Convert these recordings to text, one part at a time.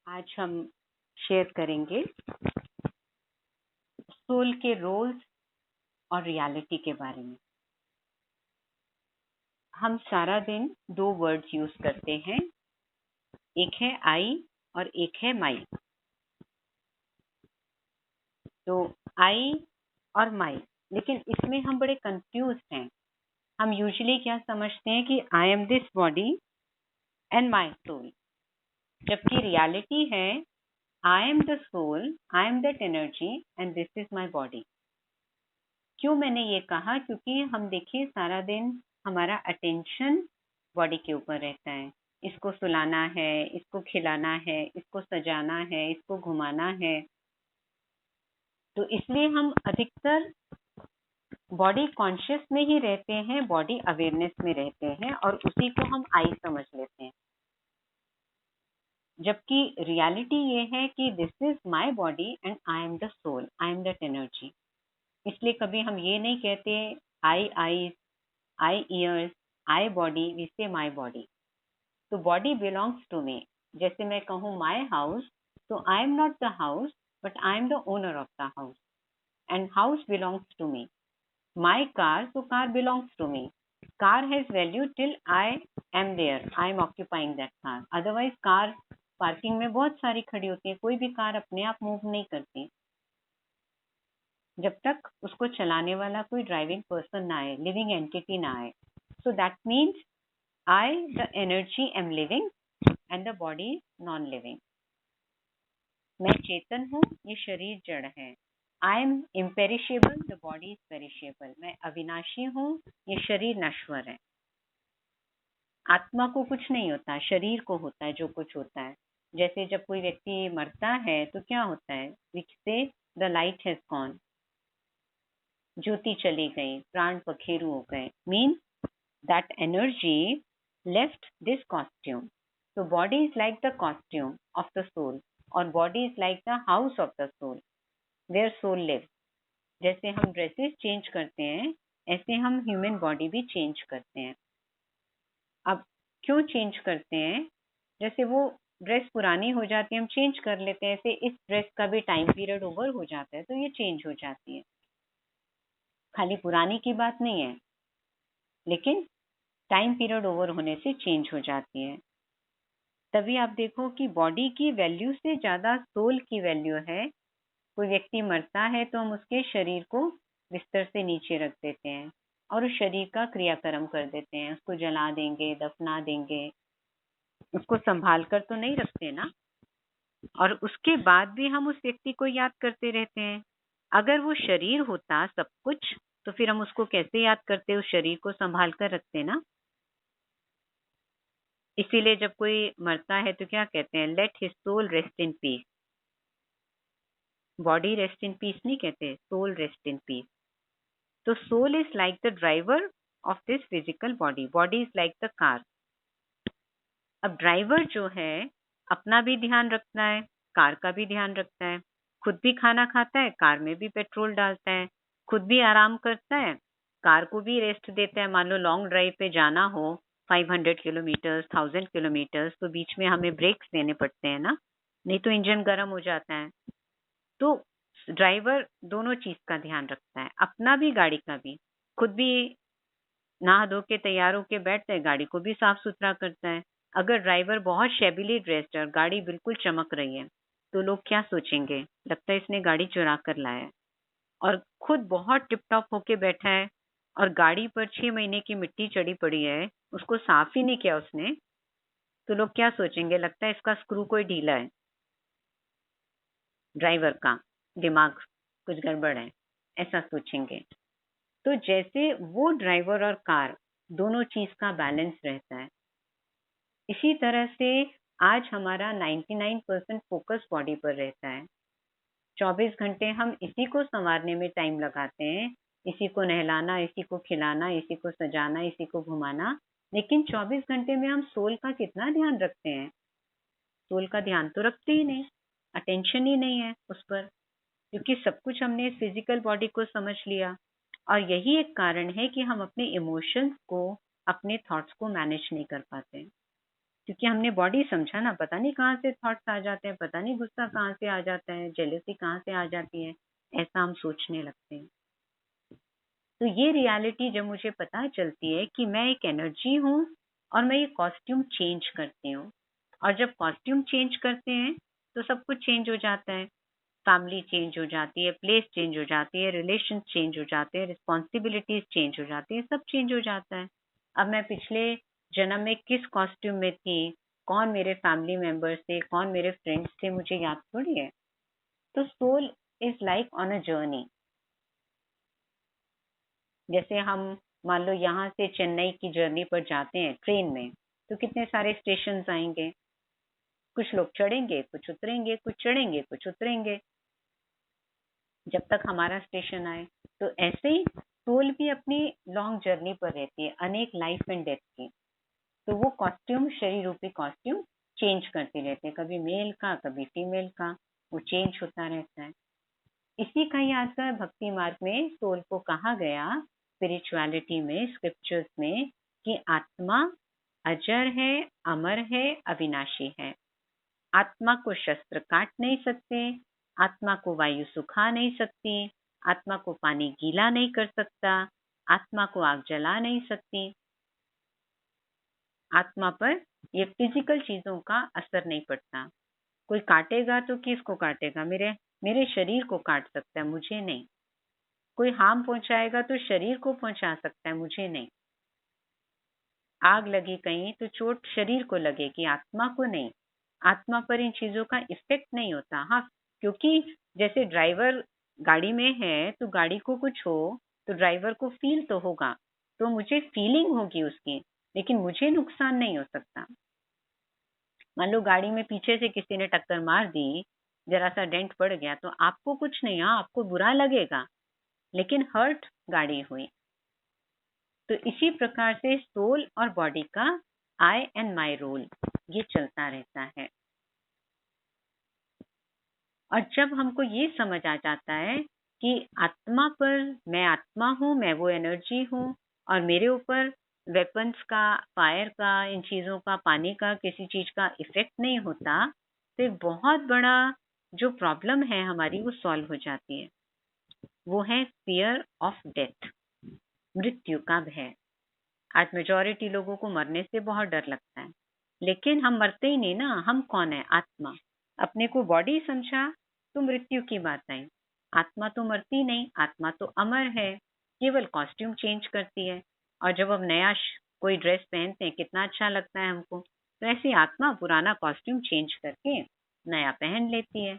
आज हम शेयर करेंगे सोल के रोल्स और रियलिटी के बारे में। हम सारा दिन दो वर्ड्स यूज करते हैं, एक है आई और एक है माई। तो आई और माई, लेकिन इसमें हम बड़े कंफ्यूज हैं। हम यूजुअली क्या समझते हैं कि I am this body and my soul, जबकि रियलिटी है I am the soul, I am that energy and this is my body. क्यों मैंने ये कहा? क्योंकि हम देखिए सारा दिन हमारा अटेंशन बॉडी के ऊपर रहता है। इसको सुलाना है, इसको खिलाना है, इसको सजाना है, इसको घुमाना है। तो इसलिए हम अधिकतर बॉडी कॉन्शियस में ही रहते हैं, बॉडी अवेयरनेस में रहते हैं और उसी को हम आई समझ लेते हैं। जबकि रियलिटी ये है कि this is my body and I am the soul, I am that energy. इसलिए कभी हम ये नहीं कहते I eyes, I ears, I body, we say my body. तो बॉडी बिलोंग्स टू मी। जैसे मैं कहूँ माई हाउस, तो I am not the house but I am the owner of the house and house belongs to me. My car, तो car belongs to me. Car has value till I am there, I am occupying that car. Otherwise car parking में बहुत सारी खड़ी होती है, कोई भी car अपने आप मूव नहीं करती जब तक उसको चलाने वाला कोई ड्राइविंग पर्सन ना आए, लिविंग एंटिटी ना आए। So that means I, the energy, am living and the body is non-living. मैं चेतन हूँ, ये शरीर जड़ है। I am imperishable, the body is perishable. मैं अविनाशी हूँ, ये शरीर नश्वर है। आत्मा को कुछ नहीं होता, शरीर को होता है जो कुछ होता है। जैसे जब कोई व्यक्ति मरता है तो क्या होता है? Which say the light has gone. ज्योति चली गई, प्राण पखेरु हो गए। Means that energy left this costume. So body is like the costume of the soul or body is like the house of the soul where soul lives. जैसे हम dresses change करते हैं, ऐसे हम ह्यूमन बॉडी भी change करते हैं। अब क्यों चेंज करते हैं? जैसे वो ड्रेस पुरानी हो जाती है, हम चेंज कर लेते हैं। ऐसे इस ड्रेस का भी टाइम पीरियड ओवर हो जाता है तो ये चेंज हो जाती है। खाली पुरानी की बात नहीं है, लेकिन टाइम पीरियड ओवर होने से चेंज हो जाती है। तभी आप देखो कि बॉडी की वैल्यू से ज्यादा सोल की वैल्यू है। कोई व्यक्ति मरता है तो हम उसके शरीर को बिस्तर से नीचे रख देते हैं और उस शरीर का क्रियाक्रम कर देते हैं। उसको जला देंगे, दफना देंगे, उसको संभाल कर तो नहीं रखते ना। और उसके बाद भी हम उस व्यक्ति को याद करते रहते हैं। अगर वो शरीर होता सब कुछ, तो फिर हम उसको कैसे याद करते? उस शरीर को संभाल कर रखते ना। इसीलिए जब कोई मरता है तो क्या कहते हैं? Let his soul rest in peace. Body rest in peace नहीं कहते, सोल रेस्ट इन पीस। तो soul is like the driver of this physical body, body is like the car. अब ड्राइवर जो है अपना भी ध्यान रखता है, कार का भी ध्यान रखता है। खुद भी खाना खाता है, कार में भी पेट्रोल डालता है। खुद भी आराम करता है, कार को भी रेस्ट देता है। मान लो लॉन्ग ड्राइव पे जाना हो, 500 किलोमीटर, 1000 किलोमीटर, तो बीच में हमें ब्रेक्स देने पड़ते हैं ना, नहीं तो इंजन गर्म हो जाता है। तो ड्राइवर दोनों चीज का ध्यान रखता है, अपना भी गाड़ी का भी। खुद भी नहा धो के तैयार होके बैठता है, गाड़ी को भी साफ सुथरा करता है। अगर ड्राइवर बहुत शेबिली ड्रेस्ड है और गाड़ी बिल्कुल चमक रही है तो लोग क्या सोचेंगे? लगता है इसने गाड़ी चुरा कर लाया है। और खुद बहुत टिप टॉप होके बैठा है और गाड़ी पर 6 महीने की मिट्टी चढ़ी पड़ी है, उसको साफ ही नहीं किया उसने, तो लोग क्या सोचेंगे? लगता है इसका स्क्रू कोई ढीला है, ड्राइवर का दिमाग कुछ गड़बड़ है, ऐसा सोचेंगे। तो जैसे वो ड्राइवर और कार दोनों चीज का बैलेंस रहता है, इसी तरह से आज हमारा 99% फोकस बॉडी पर रहता है। 24 घंटे हम इसी को संवारने में टाइम लगाते हैं, इसी को नहलाना, इसी को खिलाना, इसी को सजाना, इसी को घुमाना। लेकिन 24 घंटे में हम सोल का कितना ध्यान रखते हैं? सोल का ध्यान तो रखते ही नहीं, अटेंशन ही नहीं है उस पर, क्योंकि सब कुछ हमने फिजिकल बॉडी को समझ लिया। और यही एक कारण है कि हम अपने इमोशंस को, अपने थॉट्स को मैनेज नहीं कर पाते। क्योंकि हमने बॉडी समझा ना, पता नहीं कहाँ से थॉट्स आ जाते हैं, पता नहीं गुस्सा कहाँ से आ जाता है, जेलसी कहाँ से आ जाती है, ऐसा हम सोचने लगते हैं। तो ये रियलिटी जब मुझे पता चलती है कि मैं एक एनर्जी हूँ और मैं ये कॉस्ट्यूम चेंज करती हूँ, और जब कॉस्ट्यूम चेंज करते हैं तो सब कुछ चेंज हो जाता है। फैमिली चेंज हो जाती है, प्लेस चेंज हो जाती है, रिलेशन चेंज हो जाते हैं, रिस्पॉन्सिबिलिटीज चेंज हो जाती है, सब चेंज हो जाता है। अब मैं पिछले जन्म में किस कॉस्ट्यूम में थी, कौन मेरे फैमिली मेंबर्स थे, कौन मेरे फ्रेंड्स थे, मुझे याद थोड़ी है। तो soul is like on a journey. जैसे हम मान लो यहाँ से चेन्नई की जर्नी पर जाते हैं ट्रेन में, तो कितने सारे स्टेशन आएंगे, कुछ लोग चढ़ेंगे, कुछ उतरेंगे, कुछ चढ़ेंगे, कुछ उतरेंगे, जब तक हमारा स्टेशन आए। तो ऐसे ही सोल भी अपनी लॉन्ग जर्नी पर रहती है, अनेक लाइफ एंड डेथ की। तो वो कॉस्ट्यूम, शरीर रूपी कॉस्ट्यूम चेंज करते रहते हैं, कभी मेल का, कभी फीमेल का, वो चेंज होता रहता है। इसी का ही आंसर भक्ति मार्ग में सोल को कहा गया, स्पिरिचुअलिटी में, स्क्रिप्चर्स में, कि आत्मा अजर है, अमर है, अविनाशी है। आत्मा को शस्त्र काट नहीं सकते, आत्मा को वायु सुखा नहीं सकती, आत्मा को पानी गीला नहीं कर सकता, आत्मा को आग जला नहीं सकती। आत्मा पर ये फिजिकल चीजों का असर नहीं पड़ता। कोई काटेगा तो किसको काटेगा? मेरे मेरे शरीर को काट सकता है, मुझे नहीं। कोई हार्म पहुंचाएगा तो शरीर को पहुंचा सकता है, मुझे नहीं। आग लगी कहीं तो चोट शरीर को लगेगी, आत्मा को नहीं। आत्मा पर इन चीजों का इफेक्ट नहीं होता। हाँ, क्योंकि जैसे ड्राइवर गाड़ी में है तो गाड़ी को कुछ हो तो ड्राइवर को फील तो होगा, तो मुझे फीलिंग होगी उसकी, लेकिन मुझे नुकसान नहीं हो सकता। मान लो गाड़ी में पीछे से किसी ने टक्कर मार दी, जरा सा डेंट पड़ गया, तो आपको कुछ नहीं, हाँ आपको बुरा लगेगा, लेकिन हर्ट गाड़ी हुई। तो इसी प्रकार से सोल और बॉडी का आई एंड माई रोल ये चलता रहता है। और जब हमको ये समझ आ जाता है कि आत्मा पर, मैं आत्मा हूँ, मैं वो एनर्जी हूँ, और मेरे ऊपर वेपन्स का, फायर का, इन चीजों का, पानी का, किसी चीज का इफेक्ट नहीं होता, तो एक बहुत बड़ा जो प्रॉब्लम है हमारी वो सॉल्व हो जाती है। वो है फियर ऑफ डेथ, मृत्यु का भय। आज मेजोरिटी लोगों को मरने से बहुत डर लगता है, लेकिन हम मरते ही नहीं ना। हम कौन है? आत्मा। अपने को बॉडी समझा तो मृत्यु की बात आई। आत्मा तो मरती नहीं, आत्मा तो अमर है, केवल कॉस्ट्यूम चेंज करती है। और जब हम नया कोई ड्रेस पहनते हैं, कितना अच्छा लगता है हमको, तो ऐसी आत्मा पुराना कॉस्ट्यूम चेंज करके नया पहन लेती है।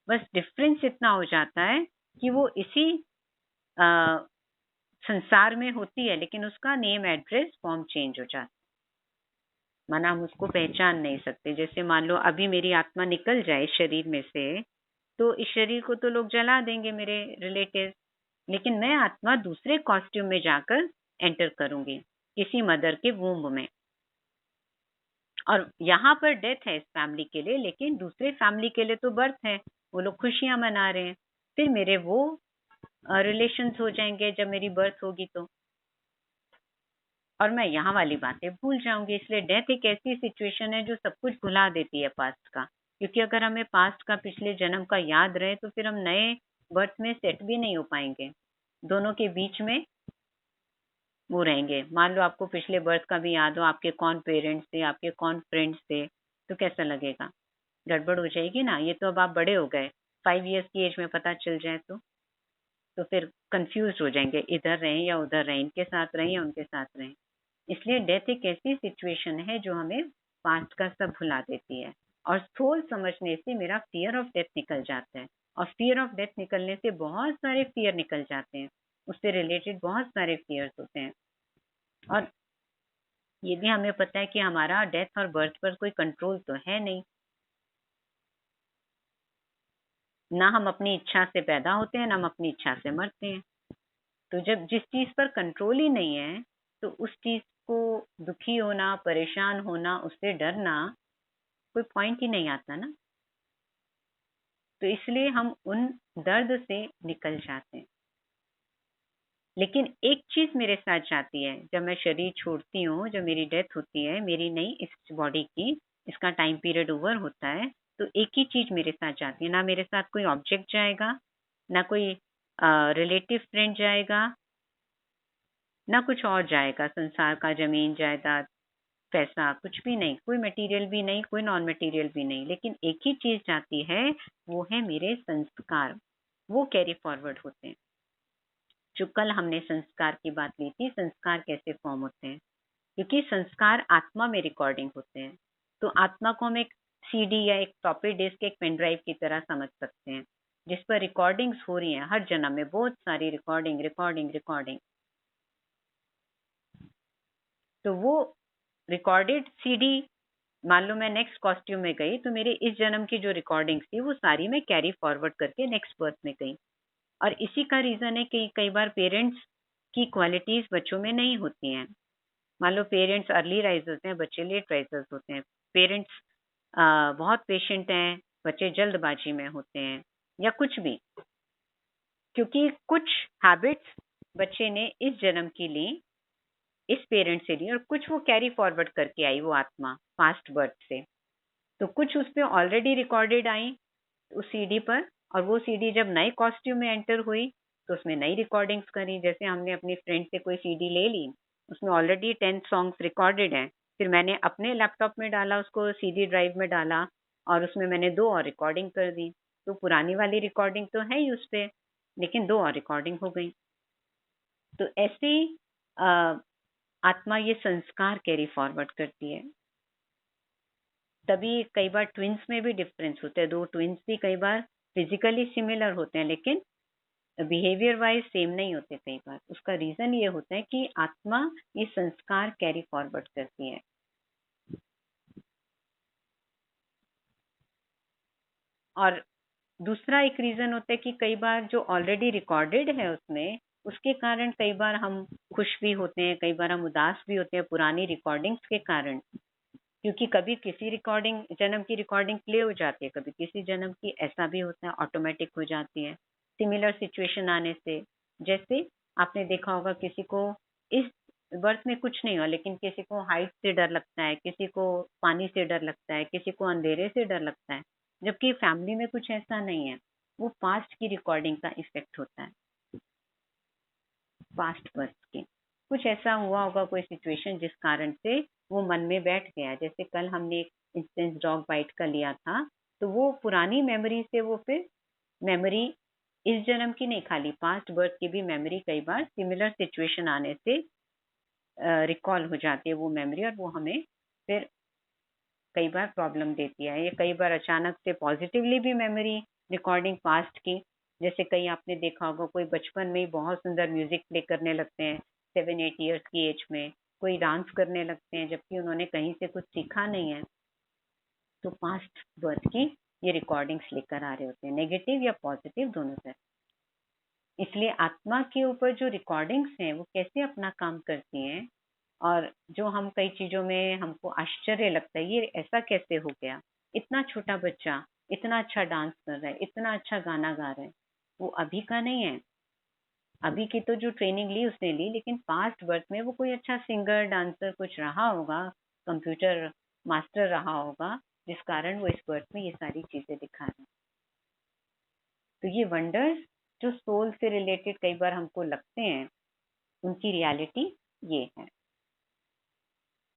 बस डिफरेंस इतना हो जाता है कि वो इसी संसार में होती है, लेकिन उसका नेम, एड्रेस, फॉर्म चेंज हो जाता है। माना हम उसको पहचान नहीं सकते। जैसे मान लो अभी मेरी आत्मा निकल जाए शरीर में से, तो इस शरीर को तो लोग जला देंगे, मेरे रिलेटिव, लेकिन मैं आत्मा दूसरे कॉस्ट्यूम में जाकर एंटर करूंगी, किसी मदर के वूम्ब में। और यहाँ पर डेथ है इस फैमिली के लिए, लेकिन दूसरे फैमिली के लिए तो बर्थ है, वो लोग खुशियां मना रहे हैं। फिर मेरे वो रिलेशंस हो जाएंगे जब मेरी बर्थ होगी तो, और मैं यहाँ वाली बातें भूल जाऊंगी। इसलिए डेथ एक ऐसी सिचुएशन है जो सब कुछ भुला देती है पास्ट का। क्योंकि अगर हमें पास्ट का, पिछले जन्म का याद रहे, तो फिर हम नए बर्थ में सेट भी नहीं हो पाएंगे। दोनों के बीच में वो रहेंगे। मान लो आपको पिछले बर्थ का भी याद हो, आपके कौन पेरेंट्स थे, आपके कौन फ्रेंड्स थे, तो कैसा लगेगा? गड़बड़ हो जाएगी ना। ये तो अब आप बड़े हो गए, 5 इयर्स की एज में पता चल जाए तो फिर कंफ्यूज हो जाएंगे, इधर रहें या उधर रहें, इनके साथ रहें या उनके साथ रहें। इसलिए डेथ एक ऐसी सिचुएशन है जो हमें पास्ट का सब भुला देती है। और सोल समझने से मेरा फियर ऑफ डेथ निकल जाता है। और फियर ऑफ डेथ निकलने से बहुत सारे फियर निकल जाते हैं, उससे रिलेटेड बहुत सारे फियर्स होते हैं। और ये भी हमें पता है कि हमारा डेथ और बर्थ पर कोई कंट्रोल तो है नहीं। ना हम अपनी इच्छा से पैदा होते हैं, ना हम अपनी इच्छा से मरते हैं। तो जब जिस चीज पर कंट्रोल ही नहीं है, तो उस चीज को दुखी होना, परेशान होना, उससे डरना, कोई पॉइंट ही नहीं आता ना। तो इसलिए हम उन दर्द से निकल जाते हैं। लेकिन एक चीज मेरे साथ जाती है, जब मैं शरीर छोड़ती हूँ, जब मेरी डेथ होती है, मेरी नहीं इस बॉडी की, इसका टाइम पीरियड ओवर होता है, तो एक ही चीज मेरे साथ जाती है। ना मेरे साथ कोई ऑब्जेक्ट जाएगा, ना कोई रिलेटिव फ्रेंड जाएगा, ना कुछ और जाएगा, संसार का जमीन जायदाद पैसा कुछ भी नहीं, कोई मटेरियल भी नहीं, कोई नॉन मटेरियल भी नहीं, लेकिन एक ही चीज जाती है, वो है मेरे संस्कार। वो कैरी फॉरवर्ड होते हैं। जो कल हमने संस्कार की बात ली थी, संस्कार कैसे फॉर्म होते हैं, क्योंकि संस्कार आत्मा में रिकॉर्डिंग होते हैं। तो आत्मा को हम एक सीडी या एक फ्लॉपी डिस्क, एक पेन ड्राइव की तरह समझ सकते हैं, जिस पर रिकॉर्डिंग्स हो रही हैं हर जन्म में, बहुत सारी रिकॉर्डिंग रिकॉर्डिंग रिकॉर्डिंग। तो वो रिकॉर्डेड सीडी, मान लो मैं नेक्स्ट कॉस्ट्यूम में गई, तो मेरे इस जन्म की जो रिकॉर्डिंग्स थी वो सारी मैं कैरी फॉरवर्ड करके नेक्स्ट बर्थ में गई। और इसी का रीजन है कि कई बार पेरेंट्स की क्वालिटीज बच्चों में नहीं होती हैं। मान लो पेरेंट्स अर्ली राइजर्स हैं, बच्चे लेट राइजर्स होते हैं। पेरेंट्स बहुत पेशेंट हैं, बच्चे जल्दबाजी में होते हैं, या कुछ भी, क्योंकि कुछ हैबिट्स बच्चे ने इस जन्म की ली, इस पेरेंट से ली, और कुछ वो कैरी फॉरवर्ड करके आई, वो आत्मा पास्ट बर्थ से। तो कुछ उस पे ऑलरेडी रिकॉर्डेड आई उस सीडी पर, और वो सीडी जब नए कॉस्ट्यूम में एंटर हुई तो उसमें नई रिकॉर्डिंग्स करी। जैसे हमने अपनी फ्रेंड से कोई सीडी ले ली, उसमें ऑलरेडी 10 सॉन्ग्स रिकॉर्डेड हैं, फिर मैंने अपने लैपटॉप में डाला, उसको सीडी ड्राइव में डाला, और उसमें मैंने 2 और रिकॉर्डिंग कर दी। तो पुरानी वाली रिकॉर्डिंग तो है ही उस पे, लेकिन 2 और रिकॉर्डिंग हो गई। तो ऐसे ही आत्मा ये संस्कार कैरी फॉरवर्ड करती है। तभी कई बार ट्विन्स में भी डिफरेंस होता है, दो ट्विन्स भी कई बार फिजिकली सिमिलर होते हैं, लेकिन बिहेवियर वाइज सेम नहीं होते कई बार। उसका रीजन ये होता है कि आत्मा ये संस्कार कैरी फॉरवर्ड करती है। और दूसरा एक रीजन होता है कि कई बार जो ऑलरेडी रिकॉर्डेड है उसमें, उसके कारण कई बार हम खुश भी होते हैं, कई बार हम उदास भी होते हैं पुरानी रिकॉर्डिंग्स के कारण। क्योंकि कभी किसी रिकॉर्डिंग जन्म की रिकॉर्डिंग प्ले हो जाती है, कभी किसी जन्म की, ऐसा भी होता है, ऑटोमेटिक हो जाती है सिमिलर सिचुएशन आने से। जैसे आपने देखा होगा किसी को इस बर्थ में कुछ नहीं हुआ, लेकिन किसी को हाइट से डर लगता है, किसी को पानी से डर लगता है, किसी को अंधेरे से डर लगता है, जबकि फैमिली में कुछ ऐसा नहीं है। वो पास्ट की रिकॉर्डिंग का इफेक्ट होता है, पास्ट बर्थ के। कुछ ऐसा हुआ होगा, कोई सिचुएशन जिस कारण से वो मन में बैठ गया। जैसे कल हमने एक इंस्टेंस डॉग बाइट का लिया था, तो वो पुरानी मेमोरी से वो फिर मेमोरी इस जन्म की नहीं, खाली पास्ट बर्थ की भी मेमोरी कई बार सिमिलर सिचुएशन आने से रिकॉल हो जाती है वो मेमोरी, और वो हमें फिर कई बार प्रॉब्लम देती है। ये कई बार अचानक से पॉजिटिवली भी मेमोरी रिकॉर्डिंग पास्ट की, जैसे कई आपने देखा होगा कोई बचपन में ही बहुत सुंदर म्यूजिक प्ले करने लगते हैं 7-8 ईयर्स की एज में, कोई डांस करने लगते हैं जबकि उन्होंने कहीं से कुछ सीखा नहीं है। तो पास्ट बर्थ की ये रिकॉर्डिंग्स लेकर आ रहे होते हैं, नेगेटिव या पॉजिटिव दोनों तरह। इसलिए आत्मा के ऊपर जो रिकॉर्डिंग्स हैं वो कैसे अपना काम करती हैं, और जो हम कई चीजों में हमको आश्चर्य लगता है, ये ऐसा कैसे हो गया, इतना छोटा बच्चा इतना अच्छा डांस कर रहा है, इतना अच्छा गाना गा रहा है, वो अभी का नहीं है। अभी की तो जो ट्रेनिंग ली उसने ली, लेकिन पास्ट बर्थ में वो कोई अच्छा सिंगर डांसर कुछ रहा होगा, कंप्यूटर मास्टर रहा होगा, जिस कारण वो इस बर्थ में ये सारी चीजें दिखा रहे हैं। तो ये वंडर्स जो सोल से रिलेटेड कई बार हमको लगते हैं, उनकी रियलिटी ये है।